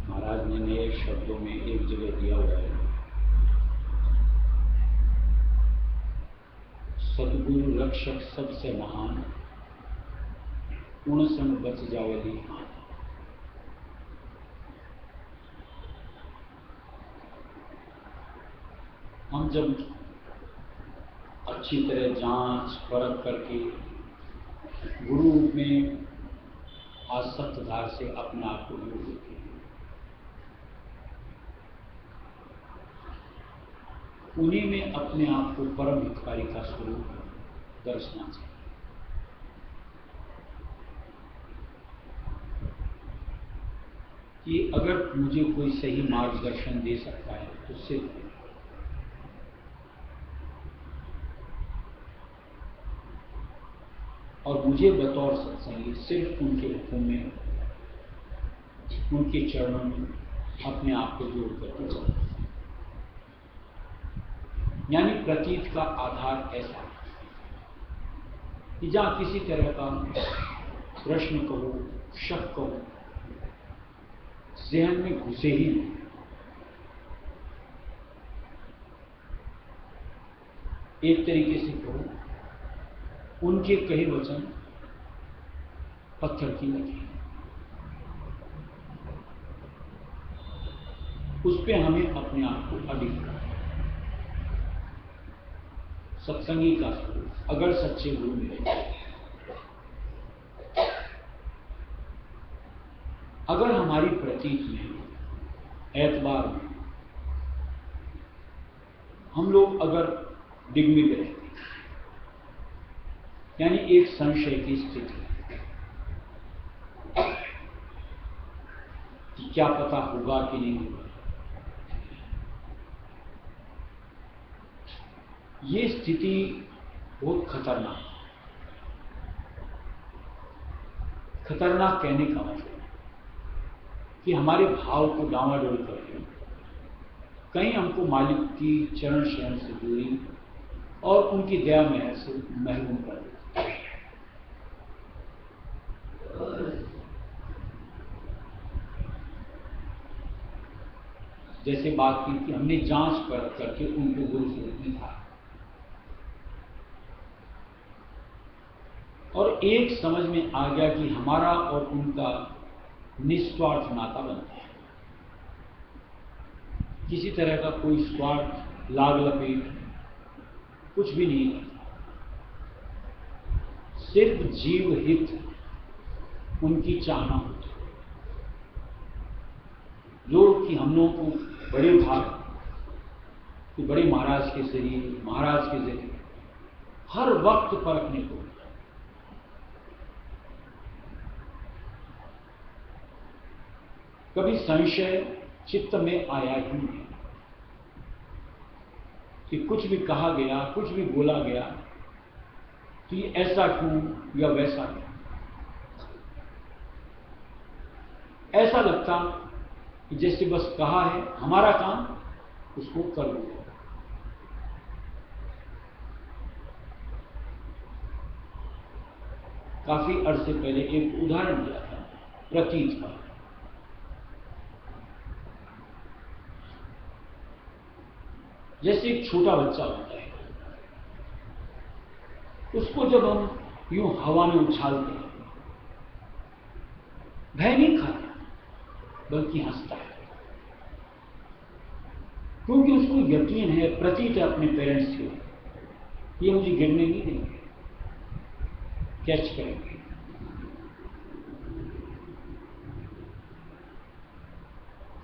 महाराज ने नए शब्दों में एक जगह दिया हुआ है, सतगुरु रक्षक सबसे महान, उन संग बच जावली हान। हम जब अच्छी तरह जांच परख करके गुरु में आसक्त धार से अपने आप को जोड़ देते हैं, उन्हीं में अपने आप को परम भिखारी का स्वरूप दर्शना चाहिए। कि अगर मुझे कोई सही मार्गदर्शन दे सकता है तो सिर्फ और मुझे बतौर सत्संगी सिर्फ उनके हुक्म में, उनके चरणों में अपने आप को जोड़ करके चलना। यानी प्रतीत का आधार ऐसा है कि जहां किसी तरह का प्रश्न कहो, शक कहो, ज़हन में घुसे ही नहीं। एक तरीके से कहो, उनके कहे वचन पत्थर की लकीर, उस पे हमें अपने आप को अडिग करना। सत्संगी का स्वरूप अगर सच्चे गुरु मिले, अगर हमारी प्रतीत में, एतबार में हम लोग अगर डिग्मित रहते, यानी एक संशय की स्थिति कि क्या पता होगा कि नहीं होगा, ये स्थिति बहुत खतरनाक। खतरनाक कहने का मतलब कि हमारे भाव को डावाडोल करके कहीं हमको मालिक की चरण शरण से दूरी और उनकी दया मेहर से महरूम कर देती। जैसे बात की थी, हमने जांच परख करके उनको गुरु स्वरूप में था और एक समझ में आ गया कि हमारा और उनका निस्वार्थ नाता बनता है। किसी तरह का कोई स्वार्थ, लाग लपेट कुछ भी नहीं करता, सिर्फ जीव हित उनकी चाहना होती है। जो कि हम लोगों को बड़े भाग कि बड़े महाराज के शरीर, महाराज के जरिए हर वक्त परखने को, कभी संशय चित्त में आया ही नहीं कि कुछ भी कहा गया, कुछ भी बोला गया तो ये ऐसा क्यों या वैसा क्यों। ऐसा लगता कि जैसे बस कहा है, हमारा काम उसको कर लो। काफी अरसे पहले एक उदाहरण दिया था प्रतीत का। जैसे एक छोटा बच्चा होता है, उसको जब हम यूं हवा में उछालते हैं, भय नहीं खाता बल्कि हंसता है, क्योंकि उसको यकीन है, प्रतीत है अपने पेरेंट्स को, ये मुझे गिरने नहीं देंगे, कैच करेंगे।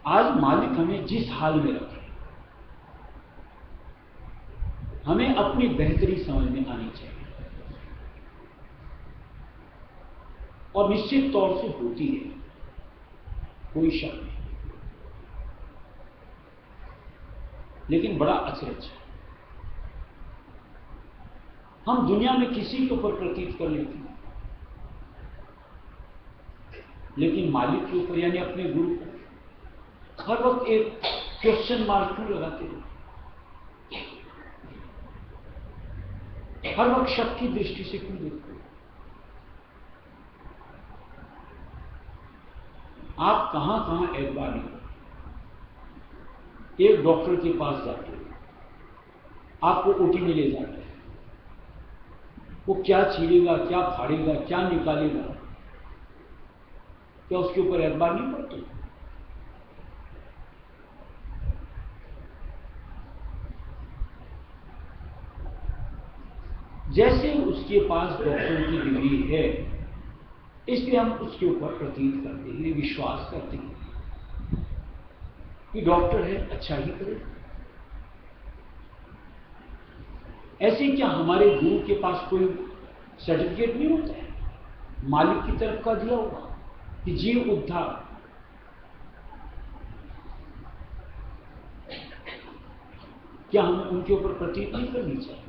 आज मालिक हमें जिस हाल में रखे, हमें अपनी बेहतरी समझ में आनी चाहिए और निश्चित तौर से होती है, कोई शक नहीं। लेकिन बड़ा अचरज है, हम दुनिया में किसी के ऊपर प्रतीत कर लेते हैं, लेकिन मालिक के ऊपर यानी अपने गुरु को हर वक्त एक क्वेश्चन मार्क क्यों लगाते हैं, हर वक्त शक की दृष्टि से क्यों देखते हो। आप कहां कहां एतबार नहीं करते। एक डॉक्टर के पास जाते हो, आपको ओटी में ले जाते हैं, वो क्या छीलेगा, क्या फाड़ेगा, क्या निकालेगा, क्या उसके ऊपर एतबार नहीं पड़ते। जैसे उसके पास डॉक्टर की डिग्री है, इसलिए हम उसके ऊपर प्रतीत करते हैं, विश्वास करते हैं कि डॉक्टर है, अच्छा ही करे। ऐसे क्या हमारे गुरु के पास कोई सर्टिफिकेट नहीं होता है मालिक की तरफ का दिया होगा कि जीव उद्धार, क्या हमें उनके ऊपर प्रतीत नहीं करनी चाहिए।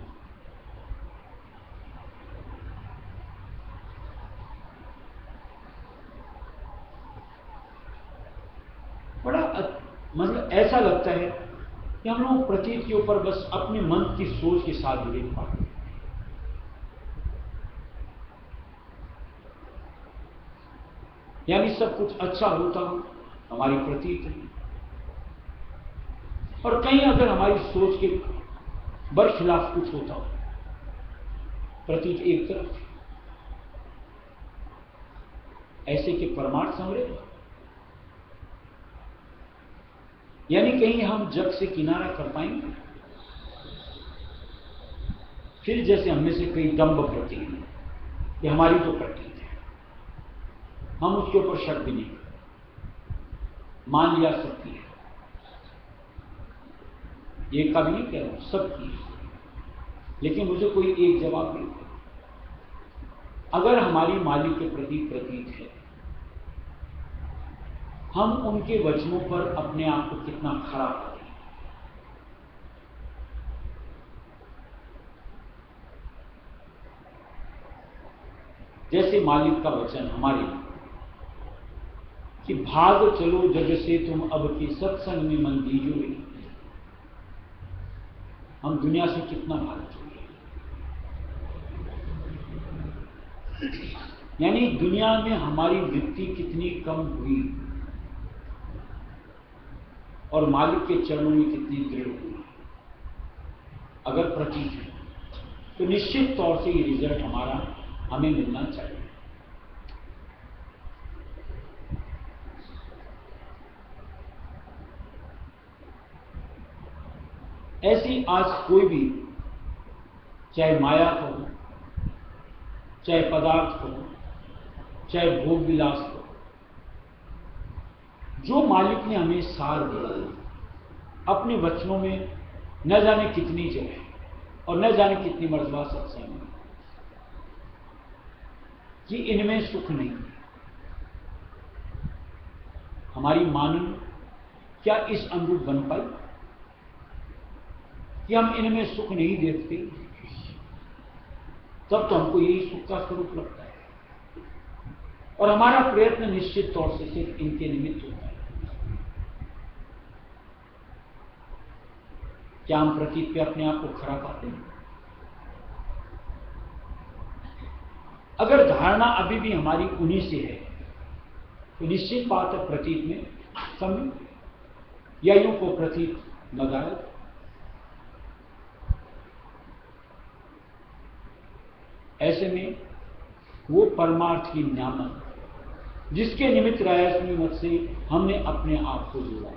बड़ा मतलब ऐसा लगता है कि हम लोग प्रतीत के ऊपर बस अपने मन की सोच के साथ जुड़े पाते हैं। यानी सब कुछ अच्छा होता हो हमारी प्रतीत है, और कहीं अगर हमारी सोच के बरखिलाफ कुछ होता हो, प्रतीत एक तरफ। ऐसे के परमार्थ समझे, यानी कहीं हम जग से किनारा कर पाएंगे। फिर जैसे हमें से कई दम्भ भरती है, ये हमारी तो प्रतीत है, हम उसके ऊपर शक भी नहीं करते, मान लिया सकती है, ये कभी नहीं कह रहा सबकी। लेकिन मुझे कोई एक जवाब नहीं, अगर हमारी मालिक के प्रति प्रतीत है, हम उनके वचनों पर अपने आप को कितना खरा पाते हैं। जैसे मालिक का वचन हमारे कि भाग चलो जग से तुम अब की सत्संग में मन दीजिए, हम दुनिया से कितना भाग चुके, यानी दुनिया में हमारी वृत्ति कितनी कम हुई। और मालिक के चरणों में कितनी दृढ़ हुई। अगर प्रतीक है तो निश्चित तौर से ये रिजल्ट हमें मिलना चाहिए। ऐसी आज कोई भी, चाहे माया हो, चाहे पदार्थ हो, चाहे भोग विलास हो, जो मालिक ने हमें सार दिया अपने वचनों में, न जाने कितनी जगह और न जाने कितनी मर्तबा सत्संग में, कि इनमें सुख नहीं। हमारी मानन क्या इस अनुरूप बन पाई कि हम इनमें सुख नहीं देखते? तब तो हमको यही सुख का स्वरूप लगता है और हमारा प्रयत्न निश्चित तौर से सिर्फ इनके निमित्त होता है। क्या हम प्रतीक पे अपने आप को खड़ा पाते हैं? अगर धारणा अभी भी हमारी उन्हीं से है तो निश्चित बात है प्रतीक में कमी या यूं को प्रतीक लगाए। ऐसे में वो परमार्थ की नियामक जिसके निमित्त रायस्मी मत से हमने अपने आप को जोड़ा,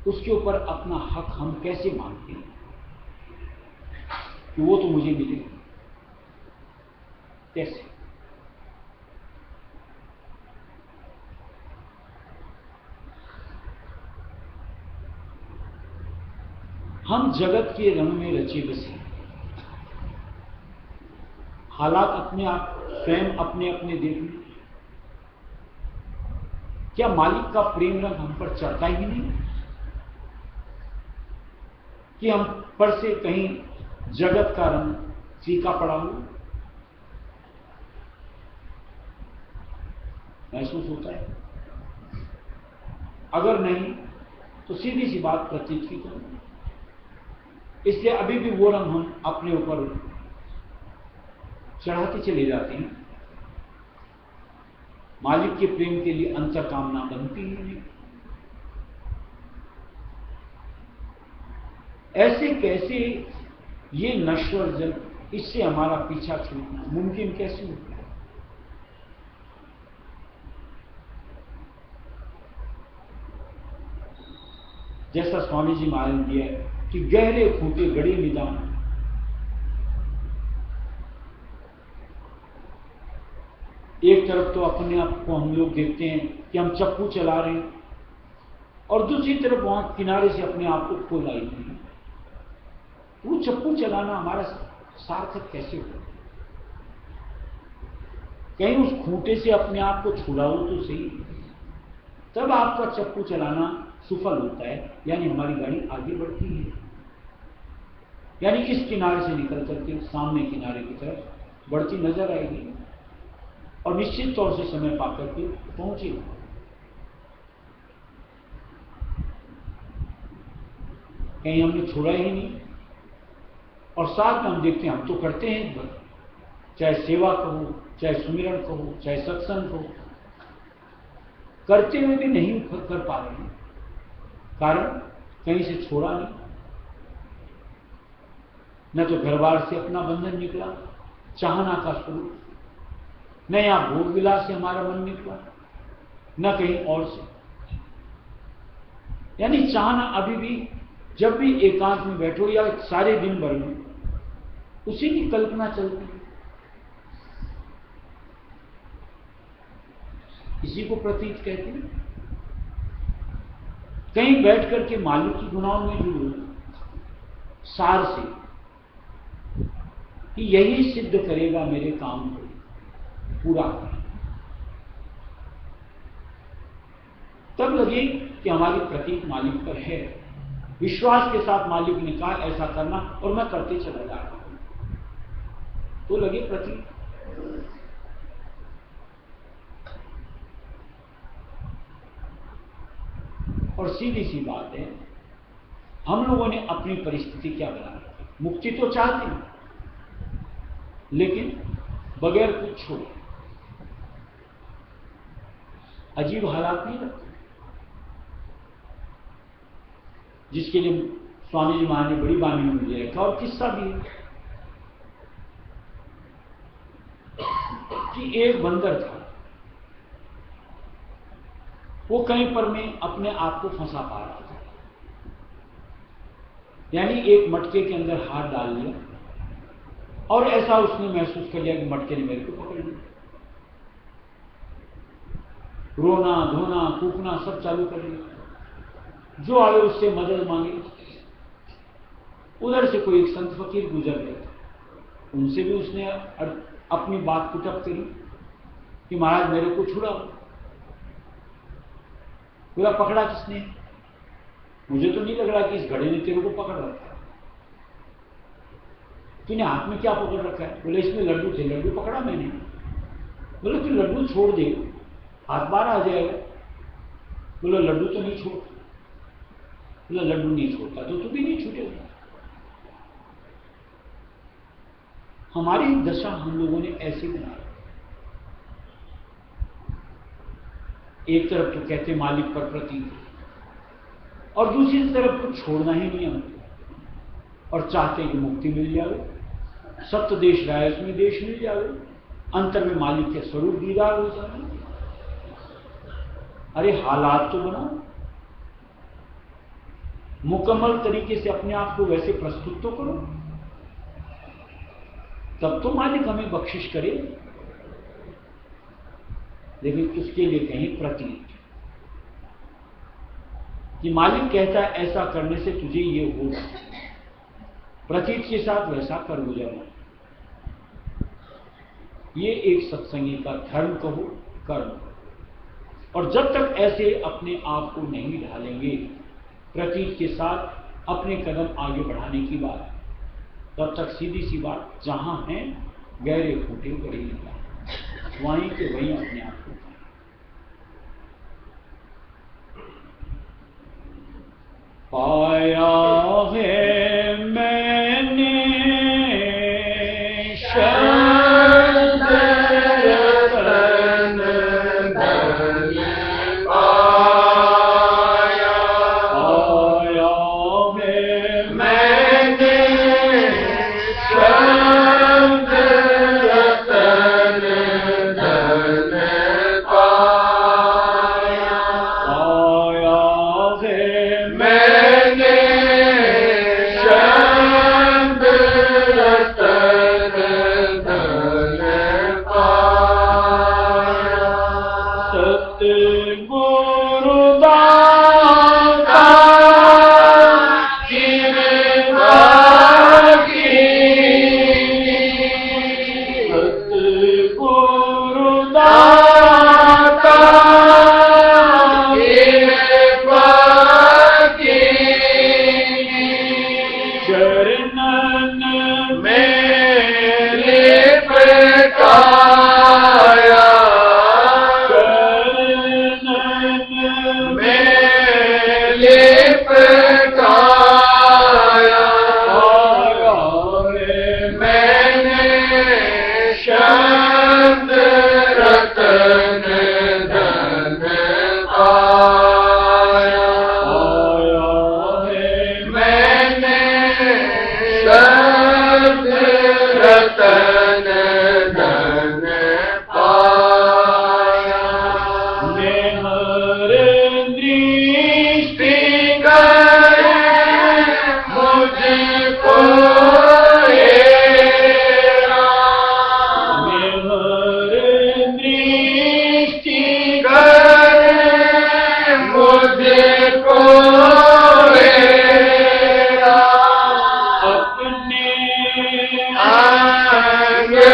उसके ऊपर अपना हक हम कैसे मानते हैं कि वो तो मुझे मिलेगा? कैसे? हम जगत के रंग में रचे बसे, हालात अपने आप स्वयं अपने अपने देख में। क्या मालिक का प्रेम रंग हम पर चढ़ता ही नहीं कि हम पर से कहीं जगत का रंग फीका पड़ा हो? महसूस होता है? अगर नहीं तो सीधी सी बात प्रतीक की करो। इसलिए अभी भी वो रंग हम अपने ऊपर चढ़ाते चले जाते हैं। मालिक के प्रेम के लिए अंतरकामना बनती ही नहीं। ऐसे कैसे ये नश्वर जल, इससे हमारा पीछा छूटना मुमकिन कैसे होता है? जैसा स्वामी जी महाराज ने दिया है कि गहरे खूंटे गड़े निदान, एक तरफ तो अपने आप को हम लोग देखते हैं कि हम चप्पू चला रहे हैं और दूसरी तरफ वहां किनारे से अपने आप को खो लाई नहीं। वो चप्पू चलाना हमारा सार्थक कैसे होगा? कहीं उस खूंटे से अपने आप को छुड़ाओ तो सही, तब आपका चप्पू चलाना सफल होता है, यानी हमारी गाड़ी आगे बढ़ती है, यानी इस किनारे से निकल करके सामने किनारे की तरफ बढ़ती नजर आएगी और निश्चित तौर से समय पाकर के पहुंचेगी। कहीं हमने छोड़ा ही नहीं और साथ में हम देखते हैं हम तो करते हैं, चाहे सेवा कहो, चाहे सुमिरन कहो, चाहे सत्संग कहो, करते हुए भी नहीं कर पा रहे हैं। कारण कहीं से छोड़ा नहीं, न तो घरबार से अपना बंधन निकला, चाहना का स्वरूप, न यहां भोग विलास से हमारा मन निकला, न कहीं और से। यानी चाहना अभी भी जब भी एकांत में बैठो या सारे दिन भर में उसी की कल्पना चलती है। इसी को प्रतीक कहते हैं। कहीं बैठ करके मालिक की गुनाहों में जुड़ो सार से कि यही सिद्ध करेगा मेरे काम को पूरा कर, तब लगे कि हमारी प्रतीक मालिक पर है। विश्वास के साथ मालिक ने कहा ऐसा करना और मैं करते चला जा रहा हूं, तो लगे प्रतीक। और सीधी सी बात है, हम लोगों ने अपनी परिस्थिति क्या बना रखी? मुक्ति तो चाहते हैं लेकिन बगैर कुछ छोड़े अजीब हालात नहीं रखते। जिसके लिए स्वामी जी महाराज ने बड़ी बानी में मुझे रखा और किस्सा भी है कि एक बंदर था, वो कहीं पर में अपने आप को फंसा पा रहा था, यानी एक मटके के अंदर हाथ डाल लिया और ऐसा उसने महसूस कर लिया कि मटके ने मेरे को पकड़ लिया। रोना धोना कूकना सब चालू कर दिया, जो आए उससे मदद मांगी। उधर से कोई एक संत फकीर गुजर गए, उनसे भी उसने अपनी बात कुटप करी कि महाराज मेरे को छुड़ाओ। बोला पकड़ा किसने? मुझे तो नहीं लग रहा कि इस घड़े ने तेरे को पकड़ रखा है। तूने हाथ में क्या पकड़ रखा है? बोले इसमें लड्डू थे, लड्डू पकड़ा मैंने। बोले तू लड्डू छोड़ दे, हाथ बाहर आ जाएगा। बोला लड्डू तो नहीं छोड़। बोला लड्डू नहीं छोड़ता तो तू भी नहीं छूटेगा। हमारी दशा हम लोगों ने ऐसे बनाई। एक तरफ तो कहते मालिक पर प्रतीक, और दूसरी तरफ तो छोड़ना ही नहीं हमको, और चाहते कि मुक्ति मिल जाए, सप्त देश रायस में देश मिल जाए, अंतर में मालिक के स्वरूप दीदार हो जाए। अरे हालात तो बनाओ, मुकम्मल तरीके से अपने आप को वैसे प्रस्तुत तो करो, तब तो मालिक हमें बख्शिश करे। लेकिन उसके लिए कहीं प्रतीक कि मालिक कहता है ऐसा करने से तुझे ये होगा, प्रतीक के साथ वैसा कर गुजरना। ये एक सत्संगी का धर्म कहो, कर्म। और जब तक ऐसे अपने आप को नहीं ढालेंगे प्रतीक के साथ अपने कदम आगे बढ़ाने की बात, तब तक सीधी सी बात, जहां हैं गहरे खूंटे गड़ी निकाल, वहीं के वहीं अपने आप को पाया है मैंने शब्द रतन धन पाया, पाया है मैंने शब्द रतन धन पाया, पाया है मैंने शब्द रतन धन पाया। सतगुरु दाता कृपा कीनी, सतगुरु दाता कृपा कीनी, चरणन में लिपटाया, चरणन में लिपटाया, पाया है मैंने शब्द रतन धन पाया, पाया है मैंने शब्द रतन धन पाया। नेहर दृष्टि करे मुझको हेरा, नेहर दृष्टि करे मुझको हेरा, अपने आगे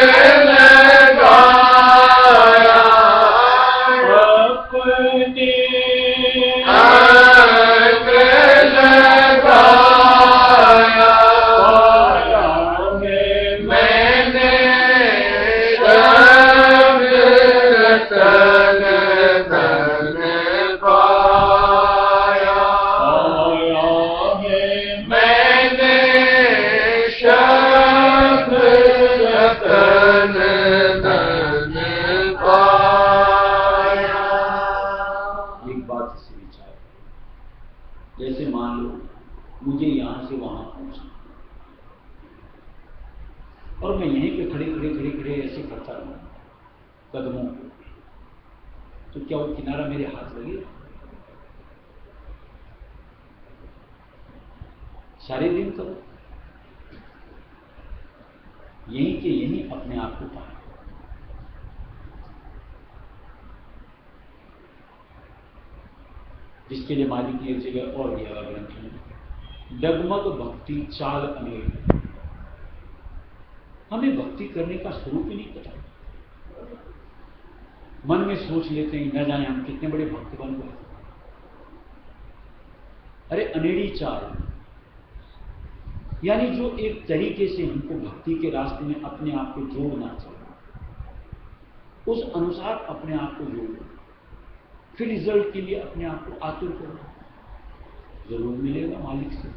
मुझे यहां से वहां पहुंचना, और मैं यहीं पे खड़े ऐसे करता रहूं कदमों को, तो क्या वो किनारा मेरे हाथ लगेगा? सारे दिन करो, यहीं के यहीं अपने आप को पाए। जिसके लिए मालिक ने एक जगह और दिया ग्रंथ में, डगमग भक्ति चाल अनेक। हमें भक्ति करने का स्वरूप ही नहीं पता, मन में सोच लेते हैं न जाने हम कितने बड़े भक्त बन गए। अरे अनेड़ी चाल, यानी जो एक तरीके से हमको भक्ति के रास्ते में अपने आप को जोड़ना चाहिए, उस अनुसार अपने आप को जोड़ो, फिर रिजल्ट के लिए अपने आप को आतुर करो, जरूर मिलेगा मालिक से।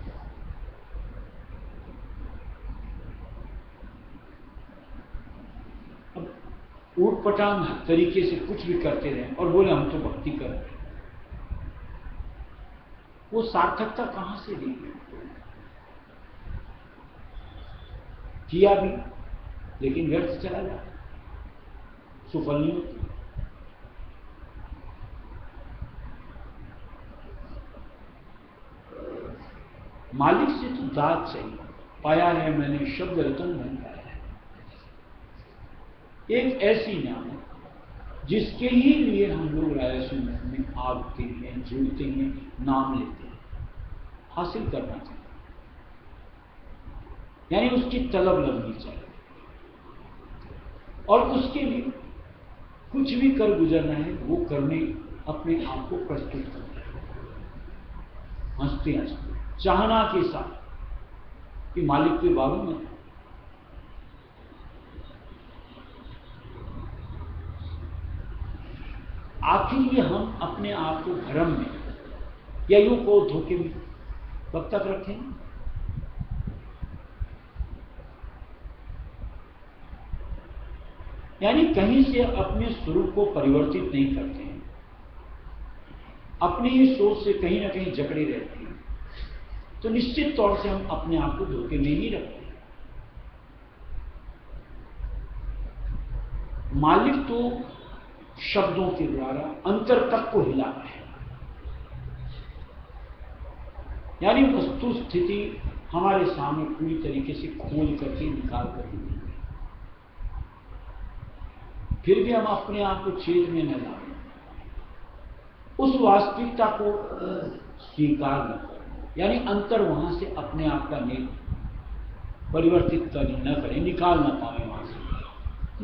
अब ऊटपटांग तरीके से कुछ भी करते रहे और बोले हम तो भक्ति कर रहे हैं, वो सार्थकता कहां से दी? किया भी लेकिन व्यर्थ चला जाता, सुफल नहीं होती। मालिक से तो दाद चाहिए। पाया है मैंने शब्द रतन बन पाया है, एक ऐसी नाम जिसके ही लिए हम लोग रायसुन में आते हैं, जुड़ते हैं, नाम लेते हैं, हासिल करना चाहिए, यानी उसकी तलब लगनी चाहिए, और उसके लिए कुछ भी कर गुजरना है वो करने अपने आप को प्रस्तुत करना है, हंसते हंसते चाहना के साथ कि मालिक के बारे में। आखिर ये हम अपने आप को भ्रम में या यूं को धोखे में कब तक रखें? यानी कहीं से अपने स्वरूप को परिवर्तित नहीं करते हैं, अपनी ही सोच से कहीं ना कहीं जकड़े रहते हैं, तो निश्चित तौर से हम अपने आप को धोखे में ही रखते हैं। मालिक तो शब्दों के द्वारा अंतर तक को हिलाता है, यानी वस्तु स्थिति हमारे सामने पूरी तरीके से खोल करके निकाल करके, फिर भी हम अपने आप को छेद में न डालें, उस वास्तविकता को स्वीकार न करें, यानी अंतर वहां से अपने आप का नहीं परिवर्तित न करें, निकाल ना पाए वहां से,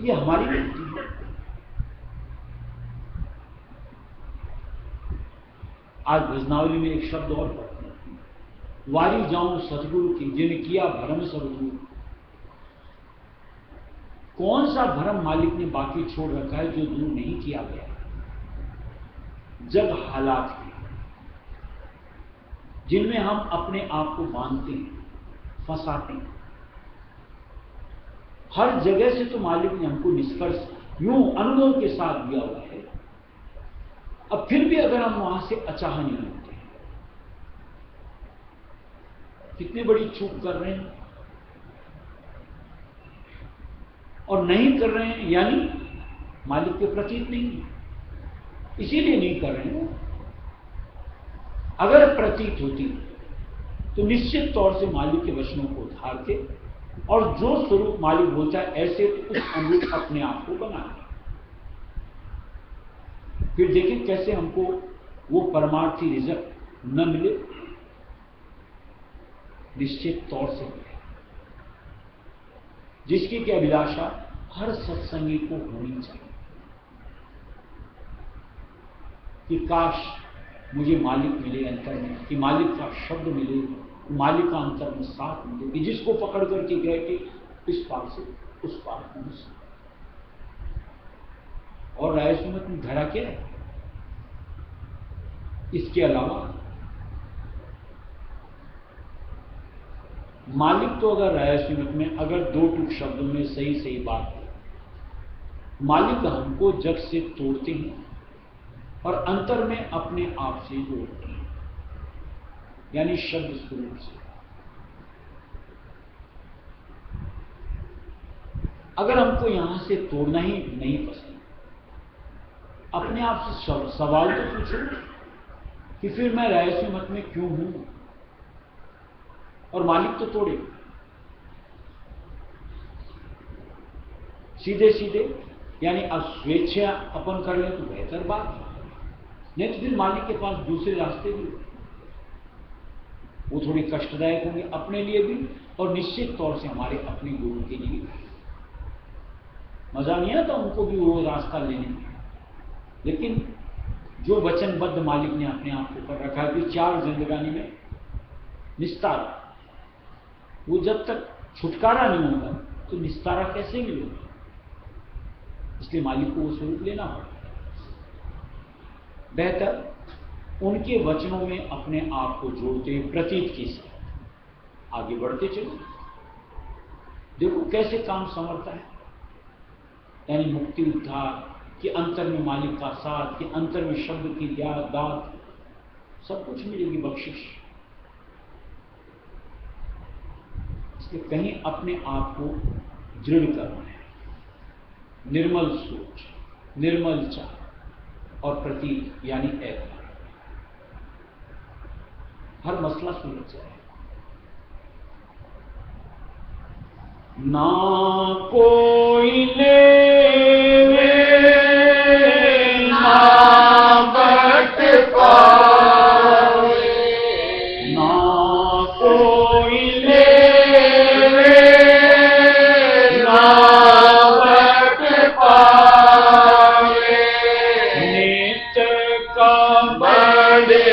ये हमारी गलती है। आज भजनावली में एक शब्द और पढ़ते हैं, वारी जाऊं सतगुरु की जिन किया भरम सतगुरु। कौन सा भरम मालिक ने बाकी छोड़ रखा है जो दूर नहीं किया गया? जग हालात के जिनमें हम अपने आप को बांधते हैं, फंसाते हैं, हर जगह से तो मालिक ने हमको निष्कर्ष यूं अनुभव के साथ दिया हुआ है। अब फिर भी अगर हम वहां से अचाह नहीं होते हैं, कितनी बड़ी चूक कर रहे हैं, और नहीं कर रहे हैं यानी मालिक के प्रतीत नहीं है, इसीलिए नहीं कर रहे हैं। अगर प्रतीत होती तो निश्चित तौर से मालिक के वचनों को उधार के, और जो स्वरूप मालिक बोलता है ऐसे उस अनुरूप अपने आप को बनाए, फिर देखें कैसे हमको वो परमार्थी रिजल्ट न मिले, निश्चित तौर से मिले, जिसकी की अभिलाषा हर सत्संगी को होनी चाहिए कि काश मुझे मालिक मिले अंतर में, कि मालिक का शब्द मिले, मालिक का अंतर में साथ मिले, कि जिसको पकड़ करके गए कि इस पार से उस पार पहुंच। और राय सुमत में धरा क्या है? इसके अलावा मालिक तो अगर राय सुमत में अगर दो टूक शब्दों में सही सही बात है, मालिक हमको जग से तोड़ते हैं और अंतर में अपने आप से जोड़ते हैं, यानी शब्द स्वरूप से। अगर हमको यहां से तोड़ना ही नहीं पसंद, अपने आप से सवाल तो पूछो कि फिर मैं रहस्य मत में क्यों हूं, और मालिक तो तोड़े सीधे सीधे, यानी अब स्वेच्छा अपन कर ले तो बेहतर बात है, नहीं तो फिर मालिक के पास दूसरे रास्ते भी वो थोड़ी कष्टदायक होंगे अपने लिए भी, और निश्चित तौर से हमारे अपने गुरु के लिए भी। मजा नहीं आता उनको भी वो रास्ता लेने में, लेकिन जो वचनबद्ध मालिक ने अपने आप को कर रखा है कि 4 जिंदगानी में निस्तारा, वो जब तक छुटकारा नहीं होगा तो निस्तारा कैसे मिलेगा? इसलिए मालिक को वो स्वरूप लेना पड़ता है। बेहतर उनके वचनों में अपने आप को जोड़ते प्रतीत की से आगे बढ़ते चलो। देखो कैसे काम संवरता है, यानी मुक्ति उद्धार कि अंतर में मालिक का साथ, कि अंतर में शब्द की दात, सब कुछ मिलेगी बख्शिश। इसलिए कहीं अपने आप को दृढ़ करना है, निर्मल सोच, निर्मल चाह और प्रतीक यानी ऐतबार, हर मसला सुलझ जाए। ना कोई लेवे ना बट पावे, ना कोई लेवे ना बट पावे, नित का बड़े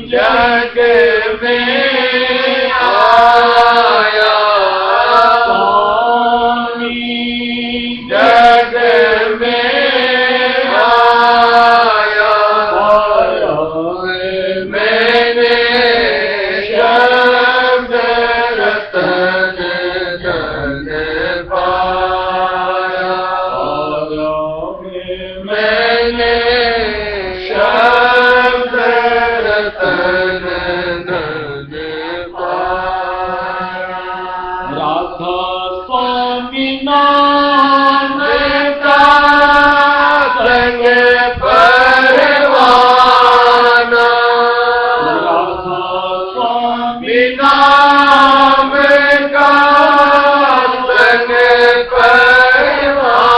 जग में आया स्वामी, जग में आया मैंने शब्द रतन धन पाया, मैंने शब्द रतन धन पाया। राधा स्वामी नाम का संग परवाना, राधा स्वामी नाम का संग परवाना,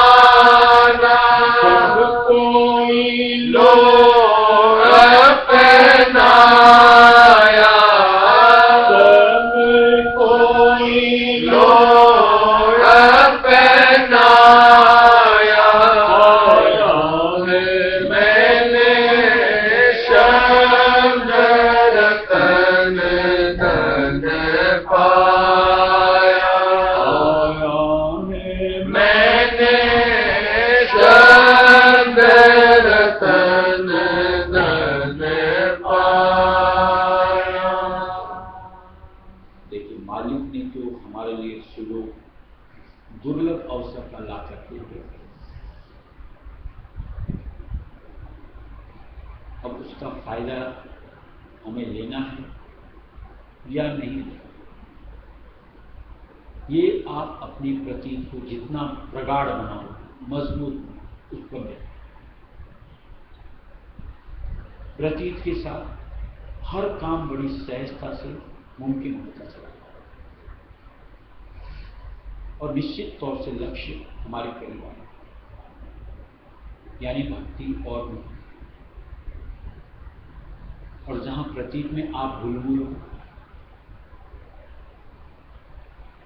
सब कोई लो अपनाया, सब कोई लो अपनाया, मैंने शब्द रतन धन पाया, मैंने शब्द रतन धन पाया। देखिए, मालिक ने जो हमारे लिए सुलभ दुर्लभ अवसर का ला करके दिया, अब उसका फायदा हमें लेना है या नहीं, ये आप अपनी प्रतीत को जितना प्रगाढ़ बनाओ, मजबूत उस पर ले। प्रतीत के साथ हर काम बड़ी सहजता से मुमकिन होता चला, और निश्चित तौर से लक्ष्य हमारे करीब आए, यानी भक्ति और मुक्ति। और जहां प्रतीत में आप भूलभूल हो,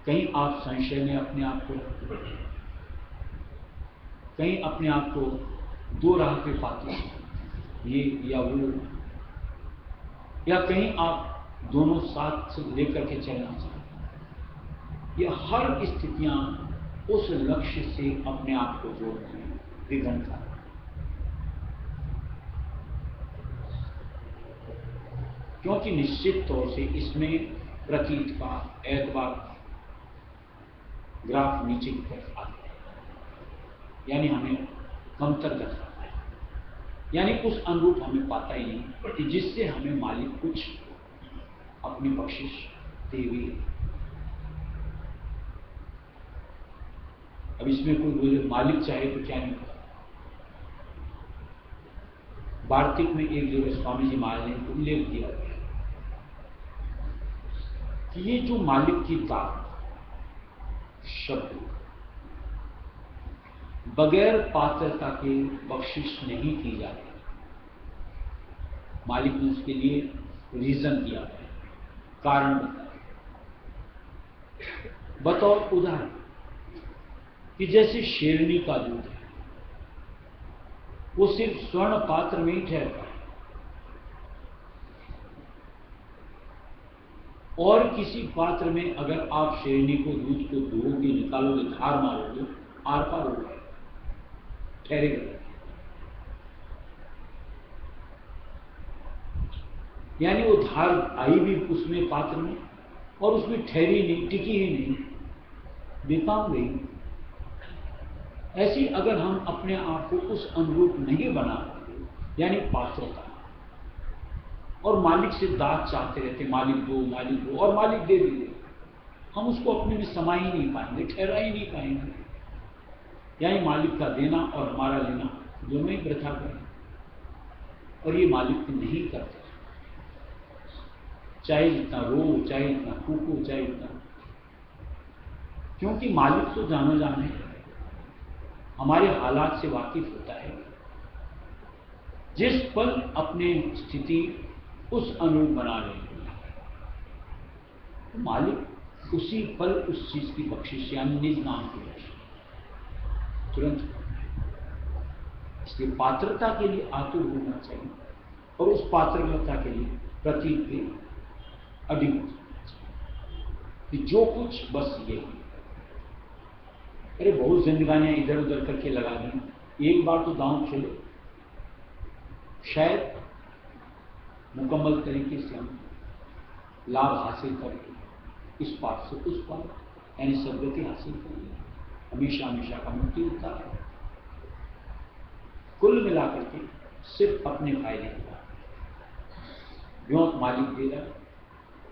कहीं आप संशय में अपने आप को, कहीं अपने आप को दो राह पे पाते हैं, ये या वो, या कहीं आप दोनों साथ से लेकर के चलना चाहते हैं, ये हर स्थितियां उस लक्ष्य से अपने आप को जोड़ती हैं, विघ्न का। क्योंकि निश्चित तौर से इसमें प्रतीत का एतबार ग्राफ नीचे की तरफ आता है, यानी हमें कमतर दर्शाता है, यानी उस अनुरूप हमें पाता ही नहीं कि जिससे हमें मालिक कुछ अपनी बख्शिश दे हुई है। अब इसमें कोई बोले मालिक चाहे तो क्या नहीं करता। वार्तिक में एक जगह स्वामी जी महाराज ने उल्लेख दिया कि ये जो मालिक की दात शब्द बगैर पात्रता के बख्शिश नहीं की जाती, मालिक ने उसके लिए रीजन दिया है, कारण बताया। बतौर उदाहरण कि जैसे शेरनी का दूध है, वो सिर्फ स्वर्ण पात्र में ही ठहरता है, और किसी पात्र में अगर आप शेरनी को दूध को धोओगे, निकालोगे, धार मारोगे, आर पार हो जाएगा, ठहरेगा। यानी वो धार आई भी उसमें पात्र में, और उसमें ठहरी नहीं, टिकी ही नहीं, बेकाम गई। ऐसी अगर हम अपने आप को उस अनुरूप नहीं बना, यानी पात्रता, और मालिक से दात चाहते रहते, मालिक दो, और मालिक दे दे, हम उसको अपने में समा ही नहीं पाएंगे, ठहरा ही नहीं पाएंगे। यानी मालिक का देना और हमारा लेना दोनों ही वृथा करें, और ये मालिक नहीं करते। चाहे जितना रो, चाहे जितना फूको, चाहे जितना, क्योंकि मालिक तो जानो जाने हमारे हालात से वाकिफ होता है। जिस पल अपने स्थिति उस अनुरूप बना रहे हैं, तो मालिक उसी पल उस चीज की बख्शिश यानी निज नाम की बख्शिश तुरंत। इसलिए पात्रता के लिए आतुर होना चाहिए, और उस पात्रता के लिए प्रतीक भी अडिग हो कि जो कुछ बस ये, अरे बहुत जिंदगानियां इधर उधर करके लगा दी, एक बार तो दांव खेलो, शायद मुकम्मल तरीके से हम लाभ हासिल करके इस पार से उस पार यानी सदगति हासिल करेंगे, हमेशा हमेशा का मुक्ति उतार। कुल मिलाकर के सिर्फ अपने फायदे की बात, जो मालिक दे रहा है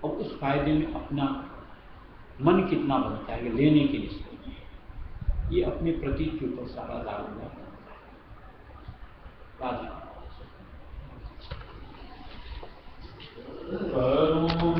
और उस फायदे में अपना मन कितना बनता है लेने के लिए, ये अपने प्रतीक के ऊपर सारा दारोगा राजा। Guru